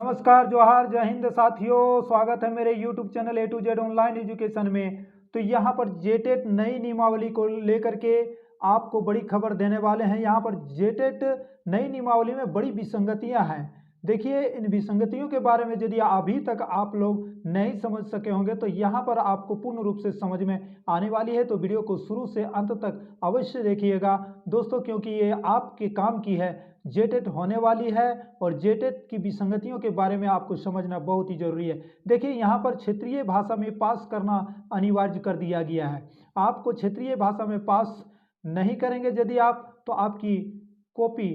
नमस्कार, जोहार, जय हिंद साथियों। स्वागत है मेरे YouTube channel A to Z online education में। तो यहाँ पर जेटेट नई नियमावली को लेकर के आपको बड़ी खबर देने वाले हैं। यहाँ पर जेटेट नई नियमावली में बड़ी विसंगतियाँ हैं। देखिए, इन विसंगतियों के बारे में यदि अभी तक आप लोग नहीं समझ सके होंगे तो यहाँ पर आपको पूर्ण रूप से समझ में आने वाली है। तो वीडियो को शुरू से अंत तक अवश्य देखिएगा दोस्तों, क्योंकि ये आपके काम की है। जेटेट होने वाली है और जेटेट की विसंगतियों के बारे में आपको समझना बहुत ही जरूरी है। देखिए, यहाँ पर क्षेत्रीय भाषा में पास करना अनिवार्य कर दिया गया है। आपको क्षेत्रीय भाषा में पास नहीं करेंगे यदि आप, तो आपकी कॉपी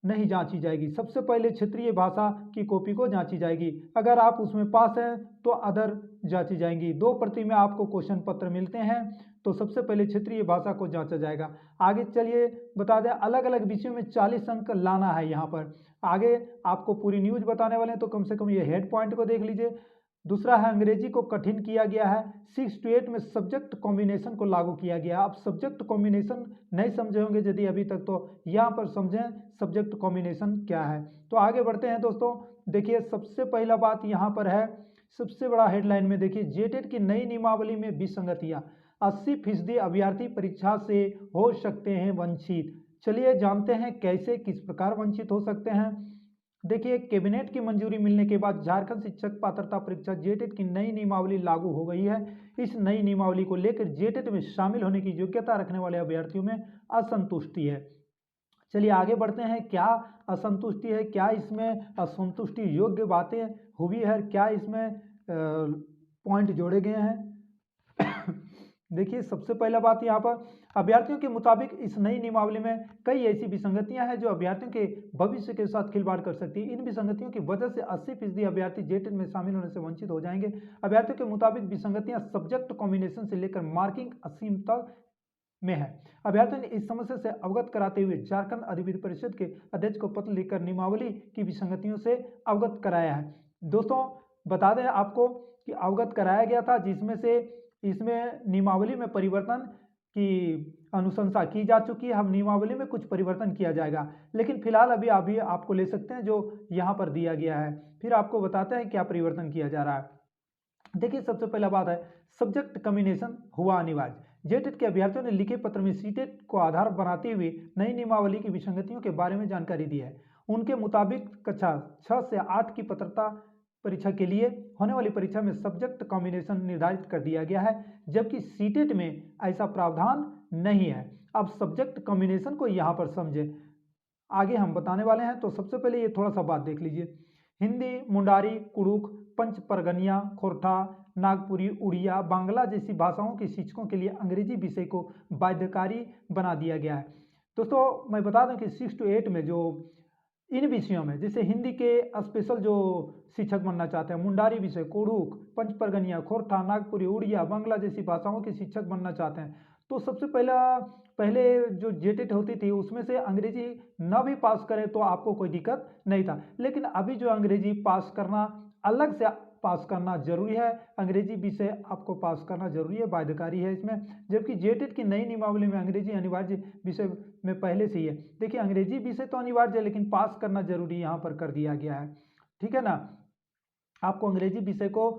नहीं जांची जाएगी। सबसे पहले क्षेत्रीय भाषा की कॉपी को जांची जाएगी। अगर आप उसमें पास हैं तो अदर जांची जाएंगी। 2 प्रति में आपको क्वेश्चन पत्र मिलते हैं, तो सबसे पहले क्षेत्रीय भाषा को जांचा जाएगा। आगे चलिए बता दें, अलग अलग विषयों में 40 अंक लाना है। यहाँ पर आगे आपको पूरी न्यूज बताने वाले हैं, तो कम से कम ये हेड पॉइंट को देख लीजिए। दूसरा है, अंग्रेजी को कठिन किया गया है। 6 to 8 में सब्जेक्ट कॉम्बिनेशन को लागू किया गया। आप सब्जेक्ट कॉम्बिनेशन नहीं समझे होंगे यदि अभी तक, तो यहाँ पर समझें सब्जेक्ट कॉम्बिनेशन क्या है। तो आगे बढ़ते हैं दोस्तों। देखिए, सबसे पहला बात यहाँ पर है, सबसे बड़ा हेडलाइन में देखिए, जेटेट की नई नियमावली में विसंगतियाँ। 80% अभ्यर्थी परीक्षा से हो सकते हैं वंचित। चलिए जानते हैं कैसे, किस प्रकार वंचित हो सकते हैं। देखिए, कैबिनेट की मंजूरी मिलने के बाद झारखंड शिक्षक पात्रता परीक्षा जेटेट की नई नियमावली लागू हो गई है। इस नई नियमावली को लेकर जेटेट में शामिल होने की योग्यता रखने वाले अभ्यर्थियों में असंतुष्टि है। चलिए आगे बढ़ते हैं। क्या असंतुष्टि है, क्या इसमें असंतुष्टि योग्य बातें हुई है, क्या इसमें पॉइंट जोड़े गए हैं। देखिए, सबसे पहला बात यहाँ पर, अभ्यर्थियों के मुताबिक इस नई नियमावली में कई ऐसी विसंगतियां हैं जो अभ्यर्थियों के भविष्य के साथ खिलवाड़ कर सकती है। इन विसंगतियों की वजह से 80% अभ्यर्थी जेटेट में शामिल होने से वंचित हो जाएंगे। अभ्यर्थियों के मुताबिक विसंगतियां सब्जेक्ट कॉम्बिनेशन से लेकर मार्किंग असीम तक में है। अभ्यर्थियों ने इस समस्या से अवगत कराते हुए झारखंड अधिविद्य परिषद के अध्यक्ष को पत्र लिखकर नियमावली की विसंगतियों से अवगत कराया है। दोस्तों, बता दें आपको कि अवगत कराया गया था, जिसमें से इसमें नियमावली में परिवर्तन की अनुशंसा की जा चुकी है। हम नियमावली में कुछ परिवर्तन किया जाएगा, लेकिन फिलहाल अभी आपको ले सकते हैं जो यहाँ पर दिया गया है। फिर आपको बताते हैं क्या परिवर्तन किया जा रहा है। देखिए, सबसे पहला बात है, सब्जेक्ट कॉम्बिनेशन हुआ अनिवार्य। जेटेट के अभ्यर्थियों ने लिखे पत्र में सीटेट को आधार बनाते हुए नई नियमावली की विसंगतियों के बारे में जानकारी दी है। उनके मुताबिक कक्षा 6 से 8 की पात्रता परीक्षा के लिए होने वाली परीक्षा में सब्जेक्ट कॉम्बिनेशन निर्धारित कर दिया गया है, जबकि सीटेट में ऐसा प्रावधान नहीं है। अब सब्जेक्ट कॉम्बिनेशन को यहाँ पर समझे, आगे हम बताने वाले हैं। तो सबसे पहले ये थोड़ा सा बात देख लीजिए। हिंदी, मुंडारी, कुड़ुख, पंच परगनिया, खोरठा, नागपुरी, उड़िया, बांग्ला जैसी भाषाओं के शिक्षकों के लिए अंग्रेजी विषय को बाध्यकारी बना दिया गया है। दोस्तों, मैं बता दूं कि 6 to 8 में जो इन विषयों में, जैसे हिंदी के स्पेशल जो शिक्षक बनना चाहते हैं, मुंडारी विषय, कुड़ुख, पंच परगनिया, खोरठा, नागपुरी, उड़िया, बांग्ला जैसी भाषाओं के शिक्षक बनना चाहते हैं, तो सबसे पहले जो जेटेट होती थी उसमें से अंग्रेजी न भी पास करें तो आपको कोई दिक्कत नहीं था। लेकिन अभी जो अंग्रेजी पास करना, अलग से पास करना जरूरी है। अंग्रेजी विषय आपको पास करना जरूरी है, बाध्यकारी है इसमें। जबकि जेटेट की नई नियमावली में अंग्रेजी अनिवार्य विषय में पहले से ही है। देखिए, अंग्रेजी विषय तो अनिवार्य है, लेकिन पास करना जरूरी यहाँ पर कर दिया गया है। ठीक है ना, आपको अंग्रेजी विषय को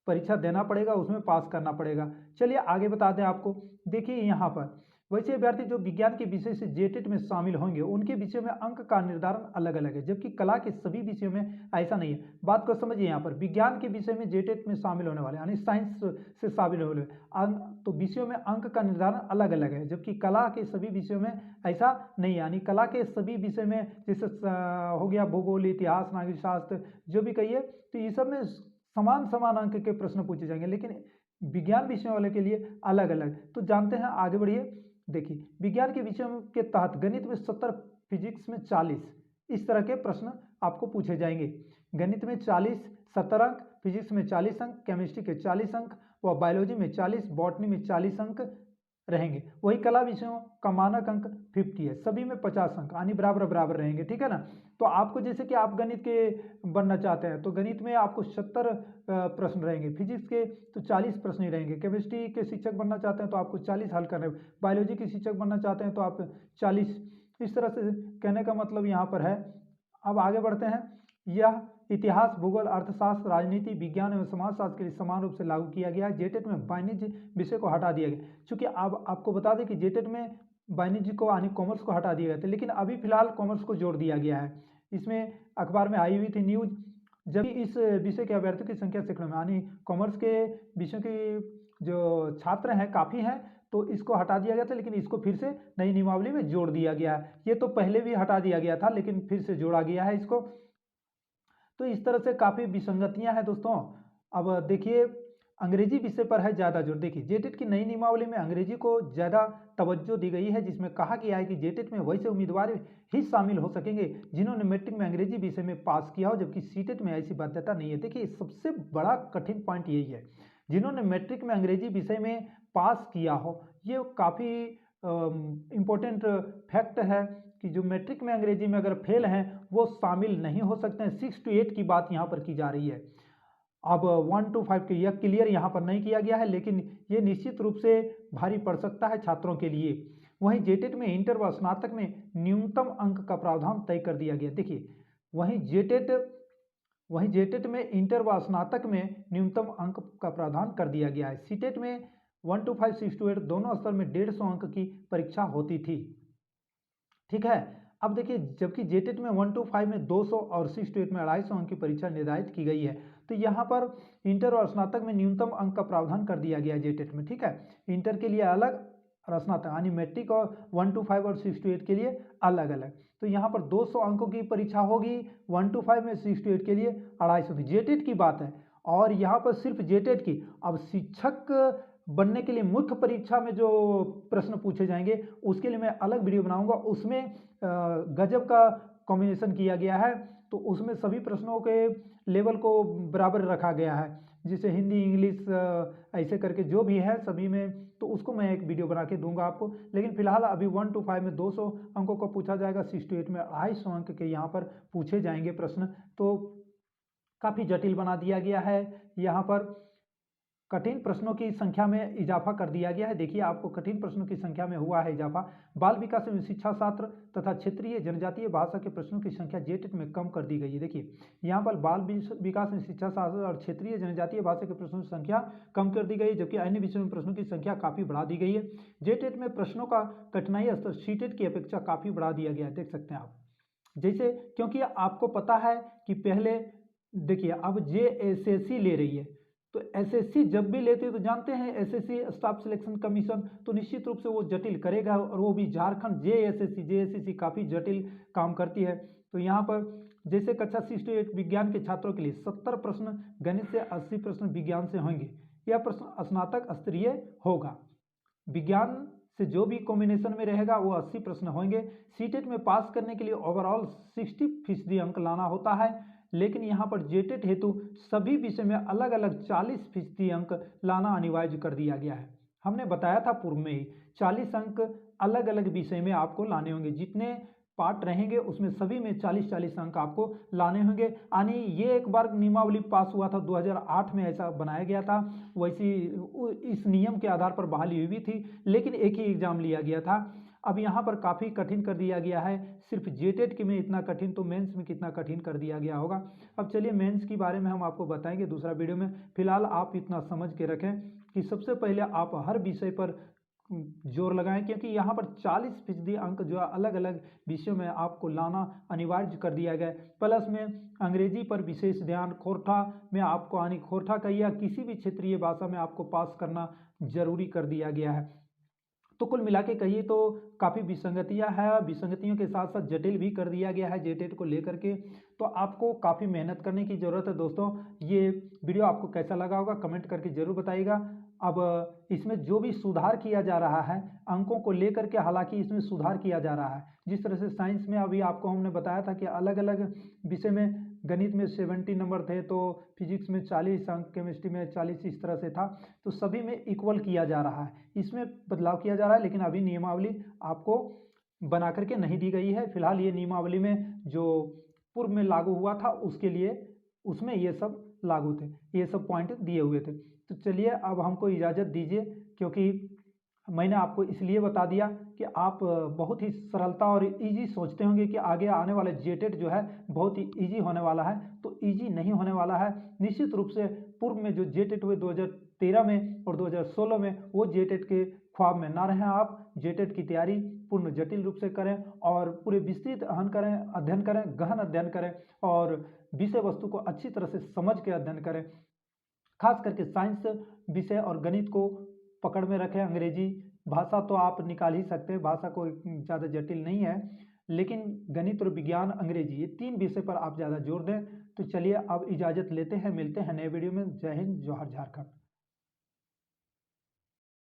परीक्षा देना पड़ेगा, उसमें पास करना पड़ेगा। चलिए आगे बता दें आपको। देखिए, यहाँ पर वैसे अभ्यर्थी जो विज्ञान के विषय से जेटेट में शामिल होंगे, उनके विषयों में अंक का निर्धारण अलग अलग है, जबकि कला के सभी विषयों में ऐसा नहीं है। बात को समझिए, यहाँ पर विज्ञान के विषय में जेटेट में शामिल होने वाले, यानी साइंस से शामिल होने वाले तो विषयों में अंक का निर्धारण अलग अलग है, जबकि कला के सभी विषयों में ऐसा नहीं है। यानी कला के सभी विषय में, जैसे हो गया भूगोल, इतिहास, नागरिक शास्त्र, जो भी कहिए, तो ये सब में समान अंक के प्रश्न पूछे जाएंगे, लेकिन विज्ञान विषयों वाले के लिए अलग अलग। तो जानते हैं, आगे बढ़िए। देखिए, विज्ञान के विषयों के तहत गणित में 70, फिजिक्स में 40, इस तरह के प्रश्न आपको पूछे जाएंगे। गणित में 40, 70 अंक, फिजिक्स में 40 अंक, केमिस्ट्री के 40 अंक व बायोलॉजी में 40, बॉटनी में 40 अंक रहेंगे। वही कला विषयों का मानक अंक 50 है, सभी में 50 अंक, यानी बराबर रहेंगे। ठीक है ना। तो आपको जैसे कि आप गणित के बनना चाहते हैं, तो गणित में आपको 70 प्रश्न रहेंगे, फिजिक्स के तो 40 प्रश्न ही रहेंगे, केमिस्ट्री के शिक्षक बनना चाहते हैं तो आपको 40 हल करने, बायोलॉजी के शिक्षक बनना चाहते हैं तो आप 40, इस तरह से कहने का मतलब यहाँ पर है। अब आगे बढ़ते हैं। यह इतिहास, भूगोल, अर्थशास्त्र, राजनीति, विज्ञान एवं समाजशास्त्र के लिए समान रूप से लागू किया गया है। जेटेट में वाणिज्य विषय को हटा दिया गया, चूंकि अब आपको बता दें कि जेटेट में वाणिज्य को यानी कॉमर्स को हटा दिया गया था, लेकिन अभी फिलहाल कॉमर्स को जोड़ दिया गया है। इसमें अखबार में आई हुई थी न्यूज, जबकि इस विषय के अभ्यर्थियों की संख्या सैकड़ों में, यानी कॉमर्स के विषयों की जो छात्र हैं काफ़ी हैं, तो इसको हटा दिया गया था, लेकिन इसको फिर से नई नियमावली में जोड़ दिया गया है। ये तो पहले भी हटा दिया गया था, लेकिन फिर से जोड़ा गया है इसको। तो इस तरह से काफ़ी विसंगतियां हैं दोस्तों। अब देखिए, अंग्रेजी विषय पर है ज़्यादा जोर। देखिए, जेटेट की नई नियमावली में अंग्रेजी को ज़्यादा तवज्जो दी गई है, जिसमें कहा गया है कि जेटेट में वैसे उम्मीदवार ही शामिल हो सकेंगे जिन्होंने मैट्रिक में अंग्रेजी विषय में पास किया हो, जबकि सीटेट में ऐसी बाध्यता नहीं है। देखिए, सबसे बड़ा कठिन पॉइंट यही है, जिन्होंने मैट्रिक में अंग्रेजी विषय में पास किया हो। ये काफ़ी इम्पोर्टेंट फैक्ट है कि जो मैट्रिक में अंग्रेजी में अगर फेल हैं वो शामिल नहीं हो सकते हैं। 6 to 8 की बात यहाँ पर की जा रही है। अब 1 to 5 के यह क्लियर यहाँ पर नहीं किया गया है, लेकिन ये निश्चित रूप से भारी पड़ सकता है छात्रों के लिए। वहीं जेटेट में इंटर व स्नातक में न्यूनतम अंक का प्रावधान तय कर दिया गया। देखिए, वहीं जेटेट में इंटर व स्नातक में न्यूनतम अंक का प्रावधान कर दिया गया है। सीटेट में 1 to 5, 6 to 8 दोनों स्तर में 150 अंक की परीक्षा होती थी। ठीक है, अब देखिए, जबकि जेटेट में 1 to 5 में 200 और 6 to 8 में 250 अंक की परीक्षा निर्धारित की गई है। तो यहाँ पर इंटर और स्नातक में न्यूनतम अंक का प्रावधान कर दिया गया है जेटेट में। ठीक है, इंटर के लिए अलग और स्नातक यानी मैट्रिक और 1 to 5 और 6 to 8 के लिए अलग अलग। तो यहाँ पर 200 अंकों की परीक्षा होगी 1 to 5 में, 6 to 8 के लिए 250 की। जेटेट की बात है, और यहाँ पर सिर्फ जेटेट की। अब शिक्षक बनने के लिए मुख्य परीक्षा में जो प्रश्न पूछे जाएंगे उसके लिए मैं अलग वीडियो बनाऊंगा। उसमें गजब का कॉम्बिनेशन किया गया है, तो उसमें सभी प्रश्नों के लेवल को बराबर रखा गया है, जैसे हिंदी, इंग्लिश, ऐसे करके जो भी है सभी में। तो उसको मैं एक वीडियो बना के दूंगा आपको। लेकिन फिलहाल अभी 1 to 5 में 200 अंकों का पूछा जाएगा, 6 to 8 में 250 अंक के यहाँ पर पूछे जाएंगे प्रश्न। तो काफ़ी जटिल बना दिया गया है। यहाँ पर कठिन प्रश्नों की संख्या में इजाफा कर दिया गया है। देखिए, आपको कठिन प्रश्नों की संख्या में हुआ है इजाफा। बाल विकास एवं शिक्षा शास्त्र तथा क्षेत्रीय जनजातीय भाषा के प्रश्नों की संख्या जेटेट में कम कर दी गई है। देखिए, यहाँ पर बाल विकास एवं शिक्षा शास्त्र और क्षेत्रीय जनजातीय भाषा के प्रश्नों की संख्या कम कर दी गई है, जबकि अन्य विषयों में प्रश्नों की संख्या काफ़ी बढ़ा दी गई है। जेटेट में प्रश्नों का कठिनाई स्तर सीटेट की अपेक्षा काफ़ी बढ़ा दिया गया है, देख सकते हैं आप। जैसे, क्योंकि आपको पता है कि पहले देखिए, अब JSSC ले रही है, तो SSC जब भी लेते हैं तो जानते हैं SSC स्टाफ सिलेक्शन कमीशन, तो निश्चित रूप से वो जटिल करेगा, और वो भी झारखंड JSSC काफ़ी जटिल काम करती है। तो यहाँ पर जैसे कक्षा 6 to 8 विज्ञान के छात्रों के लिए 70 प्रश्न गणित से, 80 प्रश्न विज्ञान से होंगे। यह प्रश्न स्नातक स्तरीय होगा। विज्ञान से जो भी कॉम्बिनेशन में रहेगा वो 80 प्रश्न होंगे। सीटेट में पास करने के लिए ओवरऑल 60% अंक लाना होता है, लेकिन यहाँ पर जेटेट हेतु सभी विषय में अलग अलग 40% अंक लाना अनिवार्य कर दिया गया है। हमने बताया था पूर्व में ही 40 अंक अलग अलग विषय में आपको लाने होंगे। जितने पार्ट रहेंगे उसमें सभी में 40-40 अंक आपको लाने होंगे। यानी ये एक बार नियमावली पास हुआ था 2008 में, ऐसा बनाया गया था। वैसी इस नियम के आधार पर बहाली हुई थी, लेकिन एक ही एग्जाम लिया गया था। अब यहाँ पर काफ़ी कठिन कर दिया गया है। सिर्फ जेटेट के में इतना कठिन, तो मेंस में कितना कठिन कर दिया गया होगा। अब चलिए, मेंस के बारे में हम आपको बताएंगे दूसरा वीडियो में। फिलहाल आप इतना समझ के रखें कि सबसे पहले आप हर विषय पर जोर लगाएं, क्योंकि यहाँ पर 40% अंक जो अलग अलग विषयों में आपको लाना अनिवार्य कर दिया गया है। प्लस में अंग्रेजी पर विशेष ध्यान, खोरठा में आपको आनी, खोरठा का या किसी भी क्षेत्रीय भाषा में आपको पास करना जरूरी कर दिया गया है। तो कुल मिला के कहिए तो काफ़ी विसंगतियां हैं, विसंगतियों के साथ साथ जटिल भी कर दिया गया है जेटेट को लेकर के। तो आपको काफ़ी मेहनत करने की ज़रूरत है दोस्तों। ये वीडियो आपको कैसा लगा होगा कमेंट करके ज़रूर बताइएगा। अब इसमें जो भी सुधार किया जा रहा है अंकों को लेकर के, हालांकि इसमें सुधार किया जा रहा है। जिस तरह से साइंस में अभी आपको हमने बताया था कि अलग अलग विषय में, गणित में 70 नंबर थे, तो फिजिक्स में 40 अंक, केमिस्ट्री में 40, इस तरह से था। तो सभी में इक्वल किया जा रहा है, इसमें बदलाव किया जा रहा है। लेकिन अभी नियमावली आपको बना करके नहीं दी गई है। फिलहाल ये नियमावली में जो पूर्व में लागू हुआ था उसके लिए, उसमें ये सब लागू थे, ये सब पॉइंट दिए हुए थे। तो चलिए, अब हमको इजाज़त दीजिए, क्योंकि मैंने आपको इसलिए बता दिया कि आप बहुत ही सरलता और इजी सोचते होंगे कि आगे आने वाला जेटेट जो है बहुत ही इजी होने वाला है, तो इजी नहीं होने वाला है। निश्चित रूप से पूर्व में जो जेटेट हुए 2013 में और 2016 में, वो जेटेट के ख्वाब में ना रहें। आप जेटेट की तैयारी पूर्ण जटिल रूप से करें और पूरे विस्तृत अध्ययन करें, गहन अध्ययन करें और विषय वस्तु को अच्छी तरह से समझ के अध्ययन करें। खास करके साइंस विषय और गणित को पकड़ में रखें। अंग्रेजी भाषा तो आप निकाल ही सकते हैं, भाषा कोई ज़्यादा जटिल नहीं है, लेकिन गणित और विज्ञान, अंग्रेजी, ये 3 विषय पर आप ज़्यादा जोर दें। तो चलिए अब इजाज़त लेते हैं, मिलते हैं नए वीडियो में। जय हिंद, जोहार झारखंड।